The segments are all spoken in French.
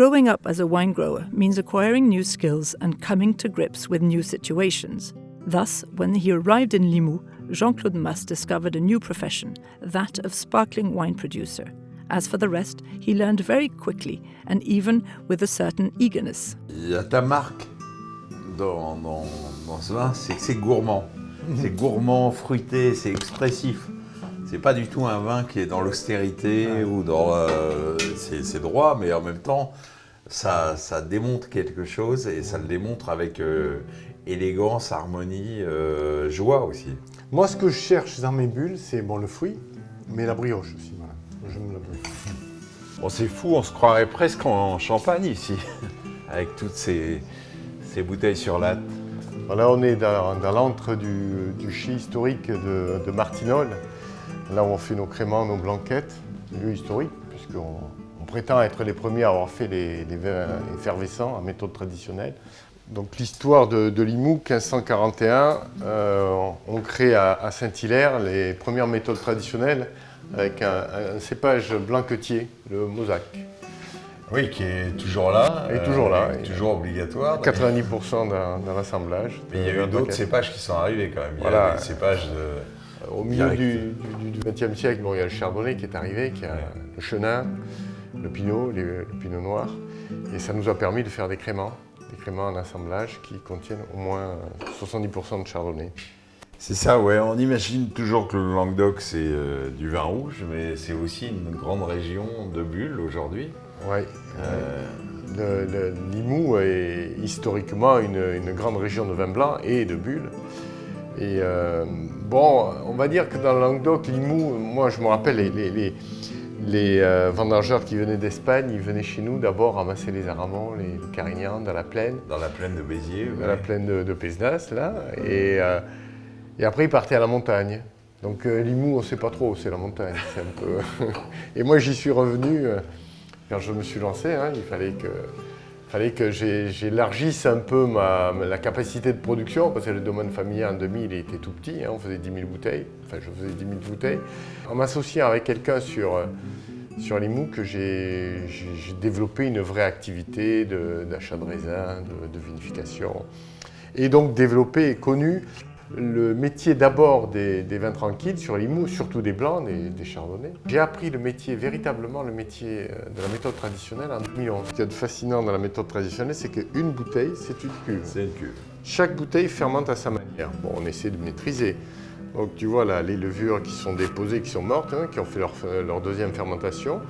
Growing up as a wine grower means acquiring new skills and coming to grips with new situations. Thus, when he arrived in Limoux, Jean-Claude Mas discovered a new profession, that of sparkling wine producer. As for the rest, he learned very quickly and even with a certain eagerness. Il y a ta marque dans ce vin, c'est que c'est gourmand. C'est gourmand, fruité, c'est expressif. C'est pas du tout un vin qui est dans l'austérité ou dans... c'est droit, mais en même temps, ça démontre quelque chose et ça le démontre avec élégance, harmonie, joie aussi. Moi, ce que je cherche dans mes bulles, c'est le fruit, mais la brioche aussi. Voilà. J'aime la brioche. Bon, c'est fou, on se croirait presque en Champagne ici, avec toutes ces bouteilles sur latte. Voilà, on est dans l'antre du chai historique de Martignoles, là où on fait nos créments, nos blanquettes, lieu historique, puisqu'on prétend être les premiers à avoir fait les vins effervescents en méthode traditionnelle. Donc l'histoire de Limoux, 1541, on crée à Saint-Hilaire les premières méthodes traditionnelles avec un cépage blanquetier, le Mosaque. Oui, qui est toujours là. Toujours obligatoire. 90% dans l'assemblage. Mais il y a eu d'autres cépages qui sont arrivés quand même. Il y a des cépages au milieu du XXe siècle, il y a le chardonnay qui est arrivé, qui a le chenin, le pinot, le pinot noir. Et ça nous a permis de faire des créments en assemblage qui contiennent au moins 70% de chardonnay. C'est ça, ouais. On imagine toujours que le Languedoc, c'est du vin rouge, mais c'est aussi une grande région de bulles aujourd'hui. Oui. Limoux est historiquement une grande région de vin blanc et de bulles. Et on va dire que dans le Languedoc, Limoux, moi je me rappelle les vendangeurs qui venaient d'Espagne, ils venaient chez nous d'abord ramasser les aramons, les carignans dans la plaine. Dans la plaine de Béziers. Dans la plaine de Pézenas, là. Et après, ils partaient à la montagne. Donc Limoux, on ne sait pas trop, c'est la montagne. C'est un peu... Et moi, j'y suis revenu, quand je me suis lancé, il fallait que j'élargisse un peu la capacité de production, parce que le domaine familial en 2000 il était tout petit, on faisait 10 000 bouteilles, enfin je faisais 10 000 bouteilles. En m'associant avec quelqu'un sur Limoux, que j'ai développé une vraie activité d'achat de raisins, de vinification, et donc développé et connu le métier d'abord des vins tranquilles sur Limoux, surtout des blancs, des chardonnays. J'ai appris véritablement le métier de la méthode traditionnelle en 2011. Ce qu'il y a de fascinant dans la méthode traditionnelle, c'est qu'une bouteille, c'est une cuve. C'est une cuve. Chaque bouteille fermente à sa manière. Bon, on essaie de maîtriser. Donc tu vois là, les levures qui sont déposées, qui sont mortes, qui ont fait leur deuxième fermentation,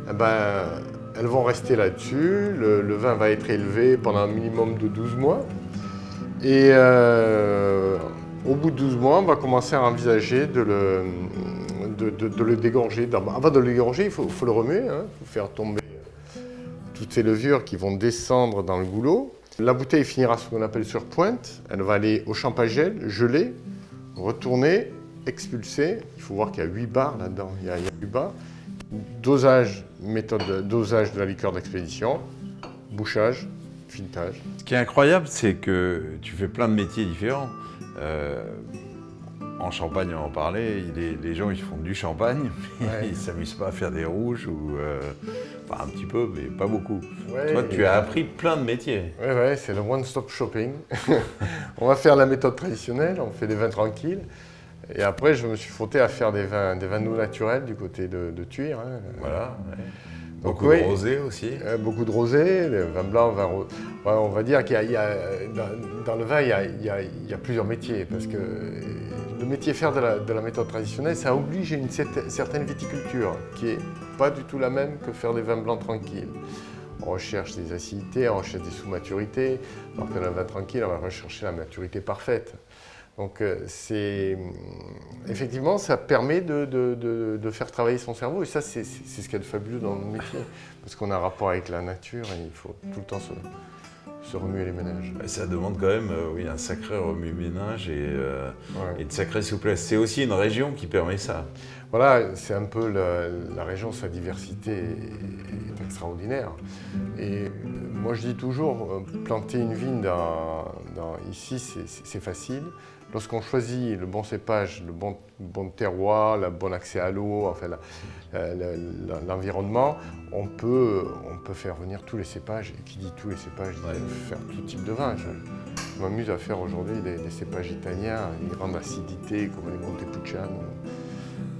elles vont rester là-dessus. Le vin va être élevé pendant un minimum de 12 mois. Et au bout de 12 mois, on va commencer à envisager de le dégorger. Avant de le dégorger, il faut le remuer, il faut faire tomber toutes ces levures qui vont descendre dans le goulot. La bouteille finira ce qu'on appelle sur pointe. Elle va aller au champagel, gelée, retourner, expulser. Il faut voir qu'il y a 8 bars là-dedans. Il y a 8 bars. Dosage de la liqueur d'expédition, bouchage, filetage. Ce qui est incroyable, c'est que tu fais plein de métiers différents. En Champagne, on en parlait, les gens ils font du champagne, mais ils ne s'amusent pas à faire des rouges, enfin un petit peu, mais pas beaucoup. Ouais, toi, tu as appris plein de métiers. Oui, c'est le one-stop shopping. On va faire la méthode traditionnelle, on fait des vins tranquilles. Et après, je me suis frotté à faire des vins doux naturels du côté de Thuir. Voilà. Ouais. Beaucoup de rosé aussi. Beaucoup de rosé, vin blanc, vin rosé. Ouais, on va dire qu'il y a dans le vin, il y a plusieurs métiers. Parce que le métier faire de la méthode traditionnelle, ça oblige une certaine viticulture qui n'est pas du tout la même que faire des vins blancs tranquilles. On recherche des acidités, on recherche des sous-maturités. Alors que dans le vin tranquille, on va rechercher la maturité parfaite. Donc effectivement, ça permet de faire travailler son cerveau. Et ça, c'est ce qu'il y a de fabuleux dans notre métier. Parce qu'on a un rapport avec la nature et il faut tout le temps se remuer les ménages. Ça demande quand même un sacré remue-ménage et une sacrée souplesse. C'est aussi une région qui permet ça. Voilà, c'est un peu la région, sa diversité est extraordinaire. Et moi je dis toujours, planter une vigne ici c'est facile, lorsqu'on choisit le bon cépage, le bon terroir, le bon accès à l'eau, enfin, l'environnement, on peut faire venir tous les cépages. Et qui dit tous les cépages, dit faire tout type de vin. Je m'amuse à faire aujourd'hui des cépages italiens, une grande acidité comme les Montepulciano.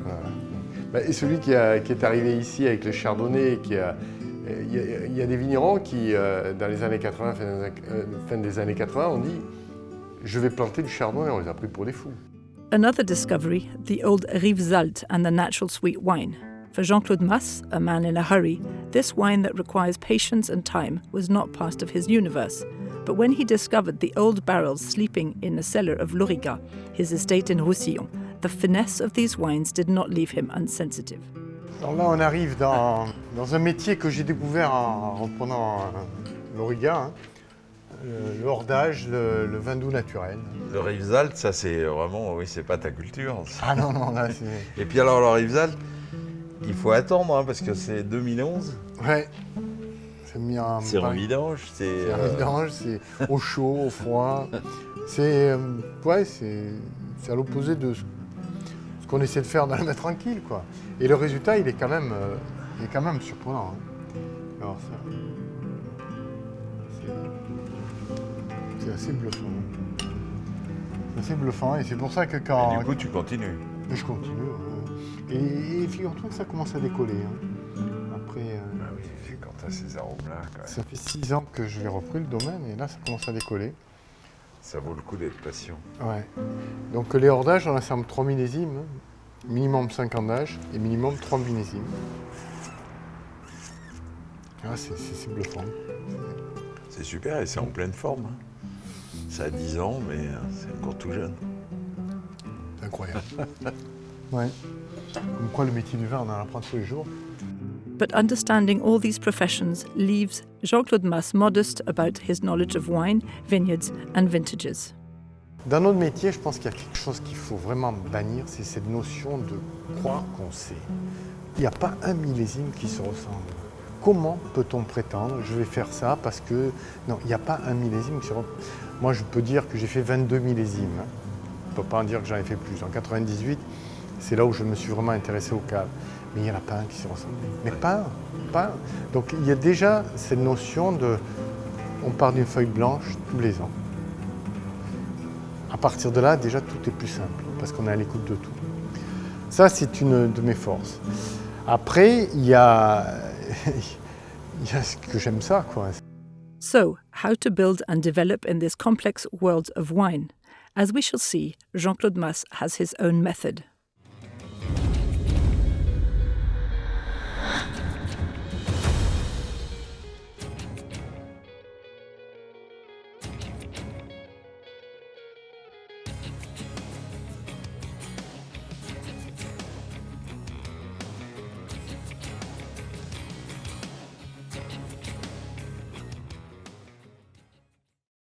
Voilà. Et celui qui est arrivé ici avec le chardonnay, il y a des vignerons qui, dans les années 80, fin des années 80, ont dit « je vais planter du chardonnay », on les a pris pour des fous. Another discovery, the old Rivesaltes and the natural sweet wine. For Jean-Claude Mas, a man in a hurry, this wine that requires patience and time was not part of his universe. But when he discovered the old barrels sleeping in a cellar of Loriga, his estate in Roussillon, the finesse of these wines did not leave him insensitive. Alors là, on arrive dans un métier que j'ai découvert en reprenant Loriga, hein. Le hordage, le vin doux naturel. Le Rivesaltes, ça c'est vraiment, oui, c'est pas ta culture. Ah non, là c'est... Et puis alors le Rivesaltes, il faut attendre, hein, parce que c'est 2011. Ouais. C'est mis en... C'est en vidange, c'est en vidange, c'est au chaud, au froid. C'est à l'opposé de ce qu'on essaie de faire dans le main tranquille, quoi. Et le résultat, il est quand même surprenant. Hein. Alors ça, c'est assez bluffant. C'est assez bluffant et c'est pour ça que quand... Et du coup, tu continues. Je continue. Et figure-toi que ça commence à décoller. Hein. Après... Ah oui, c'est quand tu as ces arômes-là. Ça fait 6 ans que je l'ai repris le domaine et là, ça commence à décoller. Ça vaut le coup d'être patient. Ouais. Donc les hordages, on assemble 3 millésimes, minimum 5 ans d'âge et minimum 3 millésimes. Ah, c'est bluffant. C'est super et c'est en pleine forme. Hein. Ça a 10 ans, mais c'est encore tout jeune. C'est incroyable. Ouais. Comme quoi le métier du vin, on en apprend tous les jours. But understanding all these professions leaves Jean-Claude Mas modest about his knowledge of wine, vineyards and vintages. Dans notre métier, je pense qu'il y a quelque chose qu'il faut vraiment bannir, c'est cette notion de croire qu'on sait. Il n'y a pas un millésime qui se ressemble. Comment peut-on prétendre, je vais faire ça parce que... Non, il n'y a pas un millésime qui se ressemble. Moi, je peux dire que j'ai fait 22 millésimes. Je ne peux pas en dire que j'en ai fait plus. En 98, c'est là où je me suis vraiment intéressé au cave. Mais il n'y en a pas un qui se ressemble. Mais pas un. Donc il y a déjà cette notion de... On part d'une feuille blanche tous les ans. À partir de là, déjà, tout est plus simple, parce qu'on est à l'écoute de tout. Ça, c'est une de mes forces. Après, il y a ce que j'aime ça, quoi. So, how to build and develop in this complex world of wine? As we shall see, Jean-Claude Mas has his own method.